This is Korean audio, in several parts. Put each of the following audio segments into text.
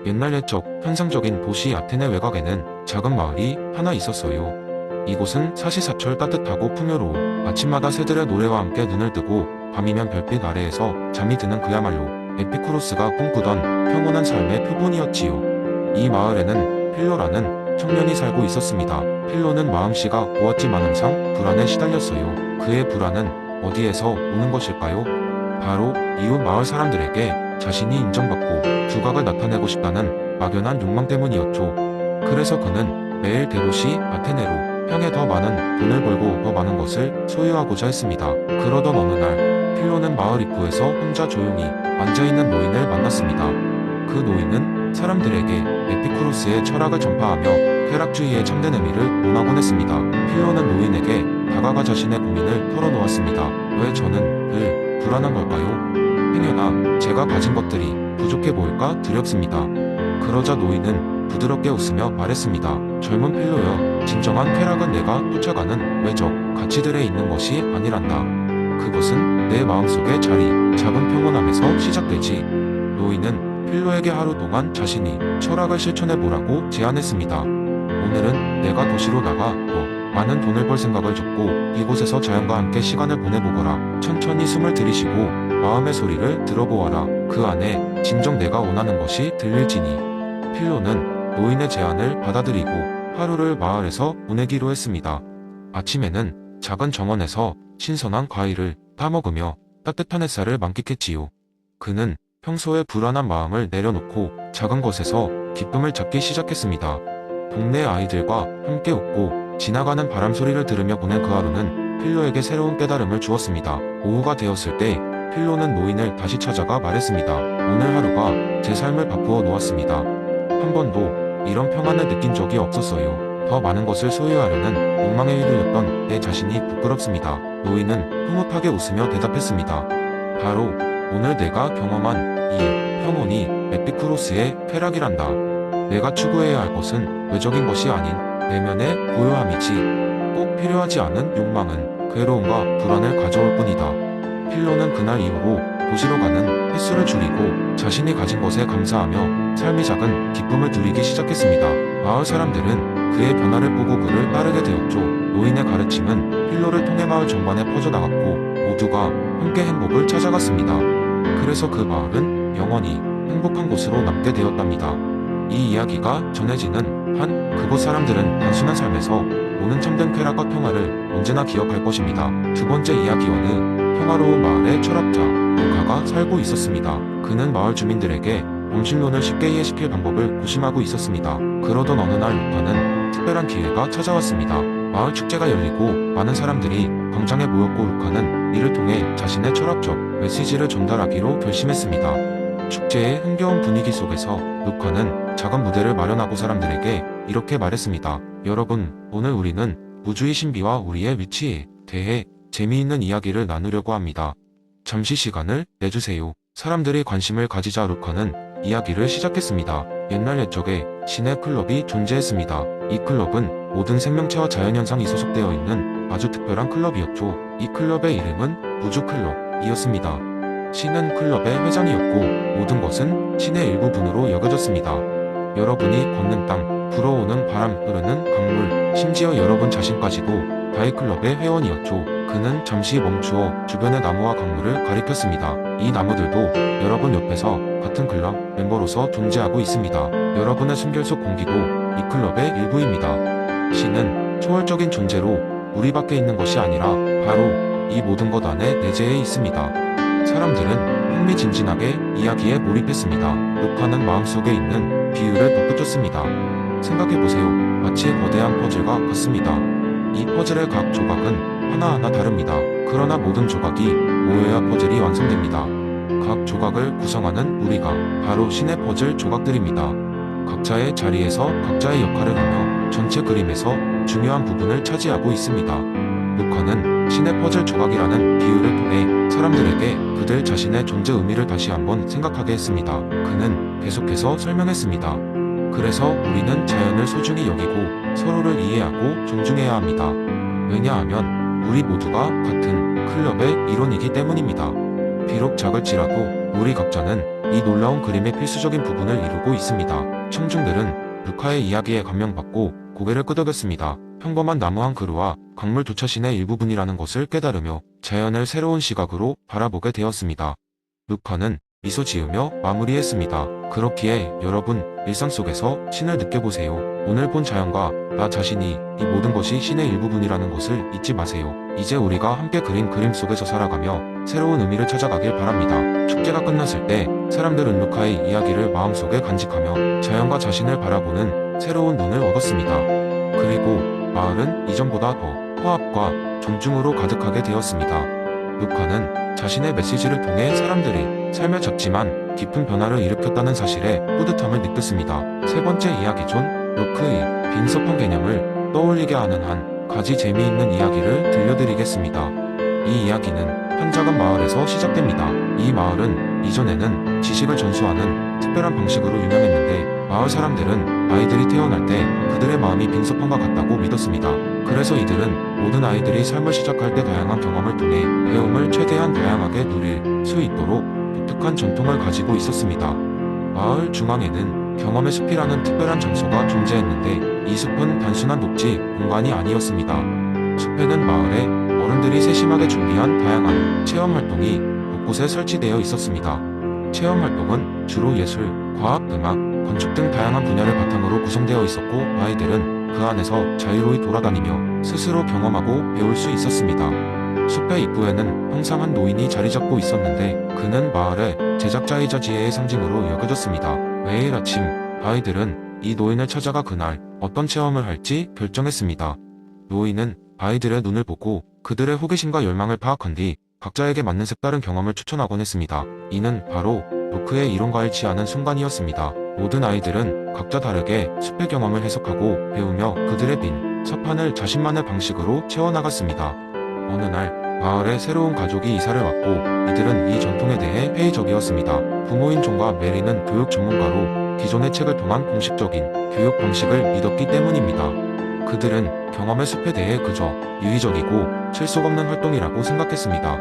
옛날 옛적 환상적인 도시 아테네 외곽에는 작은 마을이 하나 있었어요. 이곳은 사시사철 따뜻하고 풍요로워 아침마다 새들의 노래와 함께 눈을 뜨고 밤이면 별빛 아래에서 잠이 드는 그야말로 에피쿠로스가 꿈꾸던 평온한 삶의 표본이었지요. 이 마을에는 필로라는 청년이 살고 있었습니다. 필로는 마음씨가 고왔지만 항상 불안에 시달렸어요. 그의 불안은 어디에서 오는 것일까요? 바로 이웃 마을 사람들에게 자신이 인정받고 두각을 나타내고 싶다는 막연한 욕망 때문이었죠. 그래서 그는 매일 대도시 아테네로 향해 더 많은 돈을 벌고 더 많은 것을 소유하고자 했습니다. 그러던 어느 날 필로는 마을 입구에서 혼자 조용히 앉아있는 노인을 만났습니다. 그 노인은 사람들에게 에피쿠로스의 철학을 전파하며 쾌락주의의 참된 의미를 논하곤 했습니다. 필로는 노인에게 다가가 자신의 고민을 털어놓았습니다. 왜 저는 늘 불안한 걸까요? 행여나 제가 가진 것들이 부족해 보일까 두렵습니다. 그러자 노인은 부드럽게 웃으며 말했습니다. 젊은 필로여, 진정한 쾌락은 내가 쫓아가는 외적 가치들에 있는 것이 아니란다. 그것은 내 마음속에 자리 잡은 평온함에서 시작되지. 노인은 필로에게 하루 동안 자신이 철학을 실천해보라고 제안했습니다. 오늘은 내가 도시로 나가 더 많은 돈을 벌 생각을 접고 이곳에서 자연과 함께 시간을 보내보거라. 천천히 숨을 들이쉬고 마음의 소리를 들어보아라. 그 안에 진정 내가 원하는 것이 들릴지니. 필로는 노인의 제안을 받아들이고 하루를 마을에서 보내기로 했습니다. 아침에는 작은 정원에서 신선한 과일을 따먹으며 따뜻한 햇살을 만끽했지요. 그는 평소의 불안한 마음을 내려놓고 작은 것에서 기쁨을 찾기 시작했습니다. 동네 아이들과 함께 웃고 지나가는 바람 소리를 들으며 보낸 그 하루는 필로에게 새로운 깨달음을 주었습니다. 오후가 되었을 때 필로는 노인을 다시 찾아가 말했습니다. 오늘 하루가 제 삶을 바꾸어 놓았습니다. 한 번도 이런 평안을 느낀 적이 없었어요. 더 많은 것을 소유하려는 욕망에 휘둘렸던 내 자신이 부끄럽습니다. 노인은 흐뭇하게 웃으며 대답했습니다. 바로 오늘 내가 경험한 이 평온이 에피쿠로스의 쾌락이란다. 내가 추구해야 할 것은 외적인 것이 아닌 내면의 고요함이지. 꼭 필요하지 않은 욕망은 괴로움과 불안을 가져올 뿐이다. 필로는 그날 이후로 도시로 가는 횟수를 줄이고 자신이 가진 것에 감사하며 삶이 작은 기쁨을 누리기 시작했습니다. 마을 사람들은 그의 변화를 보고 그를 따르게 되었죠. 노인의 가르침은 필로를 통해 마을 전반에 퍼져나갔고 모두가 함께 행복을 찾아갔습니다. 그래서 그 마을은 영원히 행복한 곳으로 남게 되었답니다. 이 이야기가 전해지는 한 그곳 사람들은 단순한 삶에서 오는 참된 쾌락과 평화를 언제나 기억할 것입니다. 두 번째 이야기원은 평화로운 마을의 철학자 루카가 살고 있었습니다. 그는 마을 주민들에게 원신론을 쉽게 이해시킬 방법을 고심하고 있었습니다. 그러던 어느 날 루카는 특별한 기회가 찾아왔습니다. 마을 축제가 열리고 많은 사람들이 광장에 모였고 루카는 이를 통해 자신의 철학적 메시지를 전달하기로 결심했습니다. 축제의 흥겨운 분위기 속에서 루카는 작은 무대를 마련하고 사람들에게 이렇게 말했습니다. 여러분, 오늘 우리는 우주의 신비와 우리의 위치에 대해 재미있는 이야기를 나누려고 합니다. 잠시 시간을 내주세요. 사람들이 관심을 가지자 루카는 이야기를 시작했습니다. 옛날 옛적에 신의 클럽이 존재했습니다. 이 클럽은 모든 생명체와 자연현상이 소속되어 있는 아주 특별한 클럽이었죠. 이 클럽의 이름은 우주클럽이었습니다. 신은 클럽의 회장이었고 모든 것은 신의 일부분으로 여겨졌습니다. 여러분이 걷는 땅, 불어오는 바람, 흐르는 강물, 심지어 여러분 자신까지도 다이 클럽의 회원이었죠. 그는 잠시 멈추어 주변의 나무와 강물을 가리켰습니다. 이 나무들도 여러분 옆에서 같은 클럽 멤버로서 존재하고 있습니다. 여러분의 숨결 속 공기도 이 클럽의 일부입니다. 신은 초월적인 존재로 우리 밖에 있는 것이 아니라 바로 이 모든 것 안에 내재해 있습니다. 사람들은 흥미진진하게 이야기에 몰입했습니다. 루카는 마음속에 있는 비유를 덧붙였습니다. 생각해보세요. 마치 거대한 퍼즐과 같습니다. 이 퍼즐의 각 조각은 하나하나 다릅니다. 그러나 모든 조각이 모여야 퍼즐이 완성됩니다. 각 조각을 구성하는 우리가 바로 신의 퍼즐 조각들입니다. 각자의 자리에서 각자의 역할을 하며 전체 그림에서 중요한 부분을 차지하고 있습니다. 루카는 신의 퍼즐 조각이라는 비유를 통해 사람들에게 그들 자신의 존재 의미를 다시 한번 생각하게 했습니다. 그는 계속해서 설명했습니다. 그래서 우리는 자연을 소중히 여기고 서로를 이해하고 존중해야 합니다. 왜냐하면 우리 모두가 같은 클럽의 일원이기 때문입니다. 비록 작을지라도 우리 각자는 이 놀라운 그림의 필수적인 부분을 이루고 있습니다. 청중들은 루카의 이야기에 감명받고 고개를 끄덕였습니다. 평범한 나무 한 그루와 강물 두 차신의 일부분이라는 것을 깨달으며 자연을 새로운 시각으로 바라보게 되었습니다. 루카는 미소 지으며 마무리했습니다. 그렇기에 여러분, 일상 속에서 신을 느껴보세요. 오늘 본 자연과 나 자신이 이 모든 것이 신의 일부분이라는 것을 잊지 마세요. 이제 우리가 함께 그린 그림 속에서 살아가며 새로운 의미를 찾아가길 바랍니다. 축제가 끝났을 때 사람들은 루카의 이야기를 마음속에 간직하며 자연과 자신을 바라보는 새로운 눈을 얻었습니다. 그리고 마을은 이전보다 더 화합과 존중으로 가득하게 되었습니다. 루카는 자신의 메시지를 통해 사람들이 삶을 잡지만 깊은 변화를 일으켰다는 사실에 뿌듯함을 느꼈습니다. 세 번째 이야기 존 로크의 빈섭한 개념을 떠올리게 하는 한 가지 재미있는 이야기를 들려드리겠습니다. 이 이야기는 한 작은 마을에서 시작됩니다. 이 마을은 이전에는 지식을 전수하는 특별한 방식으로 유명했는데 마을 사람들은 아이들이 태어날 때 그들의 마음이 빈섭함과 같다고 믿었습니다. 그래서 이들은 모든 아이들이 삶을 시작할 때 다양한 경험을 통해 배움을 최대한 다양하게 누릴 수 있도록 독특한 전통을 가지고 있었습니다. 마을 중앙에는 경험의 숲이라는 특별한 장소가 존재했는데 이 숲은 단순한 녹지 공간이 아니었습니다. 숲에는 마을의 어른들이 세심하게 준비한 다양한 체험 활동이 곳곳에 설치되어 있었습니다. 체험 활동은 주로 예술, 과학, 음악, 건축 등 다양한 분야를 바탕으로 구성되어 있었고 아이들은 그 안에서 자유로이 돌아다니며 스스로 경험하고 배울 수 있었습니다. 숲의 입구에는 항상 한 노인이 자리 잡고 있었는데 그는 마을의 제작자이자 지혜의 상징으로 여겨졌습니다. 매일 아침 아이들은 이 노인을 찾아가 그날 어떤 체험을 할지 결정했습니다. 노인은 아이들의 눈을 보고 그들의 호기심과 열망을 파악한 뒤 각자에게 맞는 색다른 경험을 추천하곤 했습니다. 이는 바로 로크의 이론과 일치하는 순간이었습니다. 모든 아이들은 각자 다르게 숲의 경험을 해석하고 배우며 그들의 빈 서판을 자신만의 방식으로 채워나갔습니다. 어느 날 마을에 새로운 가족이 이사를 왔고 이들은 이 전통에 대해 회의적이었습니다. 부모인 존과 메리는 교육 전문가로 기존의 책을 통한 공식적인 교육 방식을 믿었기 때문입니다. 그들은 경험의 숲에 대해 그저 유의적이고 실속 없는 활동이라고 생각했습니다.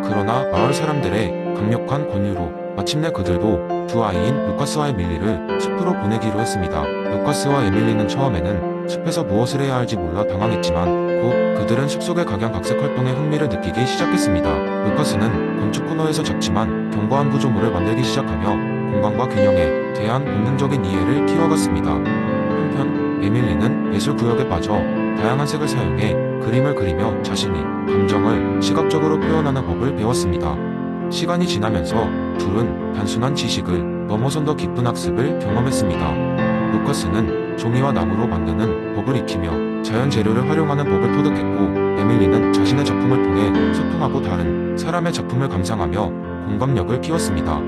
그러나 마을 사람들의 강력한 권유로 마침내 그들도 두 아이인 루카스와 에밀리를 숲으로 보내기로 했습니다. 루카스와 에밀리는 처음에는 숲에서 무엇을 해야 할지 몰라 당황했지만 곧 그들은 숲속의 각양각색 활동에 흥미를 느끼기 시작했습니다. 루카스는 건축 코너에서 작지만 견고한 구조물을 만들기 시작하며 공간과 균형에 대한 본능적인 이해를 키워갔습니다. 한편 에밀리는 예술 구역에 빠져 다양한 색을 사용해 그림을 그리며 자신의 감정을 시각적으로 표현하는 법을 배웠습니다. 시간이 지나면서 둘은 단순한 지식을 넘어선 더 깊은 학습을 경험했습니다. 루카스는 종이와 나무로 만드는 법을 익히며 자연 재료를 활용하는 법을 터득했고 에밀리는 자신의 작품을 통해 소통하고 다른 사람의 작품을 감상하며 공감력을 키웠습니다.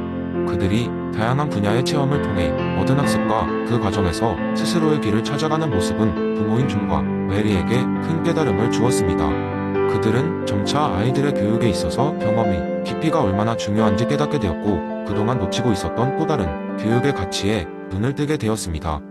그들이 다양한 분야의 체험을 통해 얻은 학습과 그 과정에서 스스로의 길을 찾아가는 모습은 부모인 존과 메리에게 큰 깨달음을 주었습니다. 그들은 점차 아이들의 교육에 있어서 경험의 깊이가 얼마나 중요한지 깨닫게 되었고 그동안 놓치고 있었던 또 다른 교육의 가치에 눈을 뜨게 되었습니다.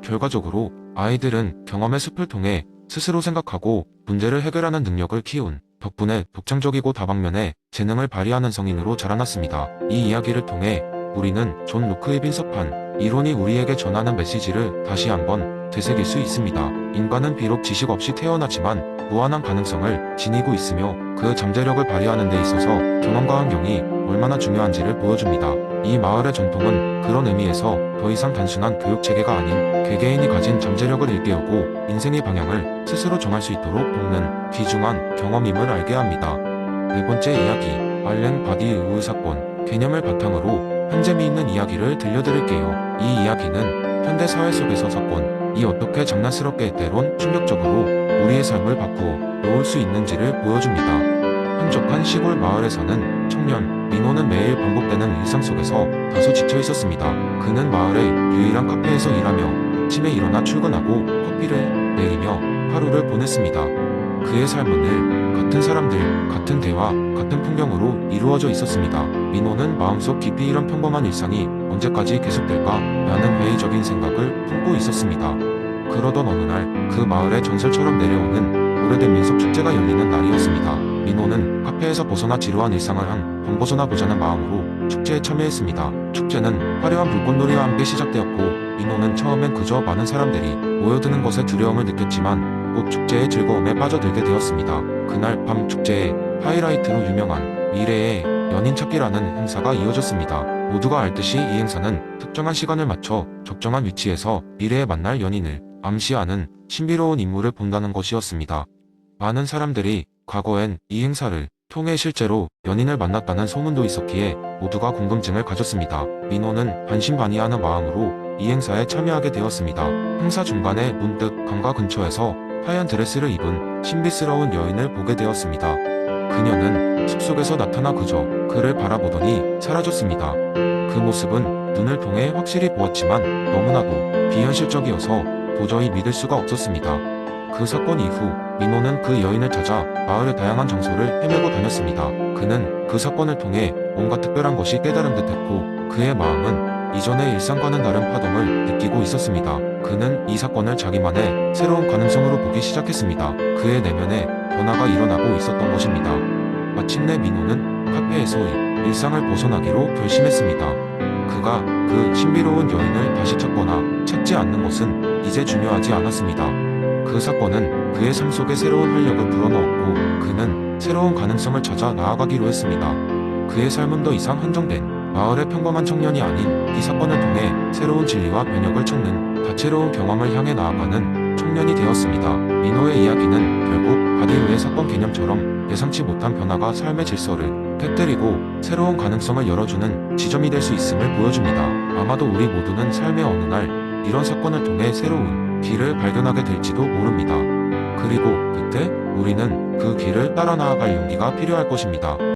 결과적으로 아이들은 경험의 숲을 통해 스스로 생각하고 문제를 해결하는 능력을 키운 덕분에 독창적이고 다방면의 재능을 발휘하는 성인으로 자라났습니다. 이 이야기를 통해 우리는 존 로크의 빈섭한 이론이 우리에게 전하는 메시지를 다시 한번 되새길 수 있습니다. 인간은 비록 지식 없이 태어나지만 무한한 가능성을 지니고 있으며 그 잠재력을 발휘하는 데 있어서 경험과 환경이 얼마나 중요한지를 보여줍니다. 이 마을의 전통은 그런 의미에서 더 이상 단순한 교육 체계가 아닌 개개인이 가진 잠재력을 일깨우고 인생의 방향을 스스로 정할 수 있도록 돕는 귀중한 경험임을 알게 합니다. 네 번째 이야기, 알랭 바디 의우 사건, 개념을 바탕으로 한 재미있는 이야기를 들려드릴게요. 이 이야기는 현대 사회 속에서 사건이 어떻게 장난스럽게 때론 충격적으로 우리의 삶을 바꾸어 놓을 수 있는지를 보여줍니다. 한적한 시골 마을에 사는 청년 민호는 매일 반복되는 일상 속에서 다소 지쳐 있었습니다. 그는 마을의 유일한 카페에서 일하며 아침에 일어나 출근하고 커피를 내리며 하루를 보냈습니다. 그의 삶은 늘 같은 사람들, 같은 대화, 같은 풍경으로 이루어져 있었습니다. 민호는 마음속 깊이 이런 평범한 일상이 언제까지 계속될까? 라는 회의적인 생각을 품고 있었습니다. 그러던 어느 날 그 마을에 전설처럼 내려오는 오래된 민속 축제가 열리는 날이었습니다. 민호는 카페에서 벗어나 지루한 일상을 한 번 벗어나보자는 마음으로 축제에 참여했습니다. 축제는 화려한 불꽃놀이와 함께 시작되었고 민호는 처음엔 그저 많은 사람들이 모여드는 것에 두려움을 느꼈지만 곧 축제의 즐거움에 빠져들게 되었습니다. 그날 밤 축제에 하이라이트로 유명한 미래의 연인 찾기라는 행사가 이어졌습니다. 모두가 알듯이 이 행사는 특정한 시간을 맞춰 적정한 위치에서 미래에 만날 연인을 암시하는 신비로운 인물을 본다는 것이었습니다. 많은 사람들이 과거엔 이 행사를 통해 실제로 연인을 만났다는 소문도 있었기에 모두가 궁금증을 가졌습니다. 민호는 반신반의하는 마음으로 이 행사에 참여하게 되었습니다. 행사 중간에 문득 강가 근처에서 하얀 드레스를 입은 신비스러운 여인을 보게 되었습니다. 그녀는 숲속에서 나타나 그저 그를 바라보더니 사라졌습니다. 그 모습은 눈을 통해 확실히 보았지만 너무나도 비현실적이어서 도저히 믿을 수가 없었습니다. 그 사건 이후 민호는 그 여인을 찾아 마을의 다양한 장소를 헤매고 다녔습니다. 그는 그 사건을 통해 뭔가 특별한 것이 깨달은 듯했고 그의 마음은 이전의 일상과는 다른 파동을 느끼고 있었습니다. 그는 이 사건을 자기만의 새로운 가능성으로 보기 시작했습니다. 그의 내면에 변화가 일어나고 있었던 것입니다. 마침내 민호는 카페에서의 일상을 벗어나기로 결심했습니다. 그가 그 신비로운 여인을 다시 찾거나 찾지 않는 것은 이제 중요하지 않았습니다. 그 사건은 그의 삶 속에 새로운 활력을 불어넣었고 그는 새로운 가능성을 찾아 나아가기로 했습니다. 그의 삶은 더 이상 한정된 마을의 평범한 청년이 아닌 이 사건을 통해 새로운 진리와 변혁을 찾는 다채로운 경험을 향해 나아가는 청년이 되었습니다. 민호의 이야기는 결국 바디웨의 사건 개념처럼 예상치 못한 변화가 삶의 질서를 깨뜨리고 새로운 가능성을 열어주는 지점이 될 수 있음을 보여줍니다. 아마도 우리 모두는 삶의 어느 날 이런 사건을 통해 새로운 길을 발견하게 될지도 모릅니다. 그리고 그때 우리는 그 길을 따라 나아갈 용기가 필요할 것입니다.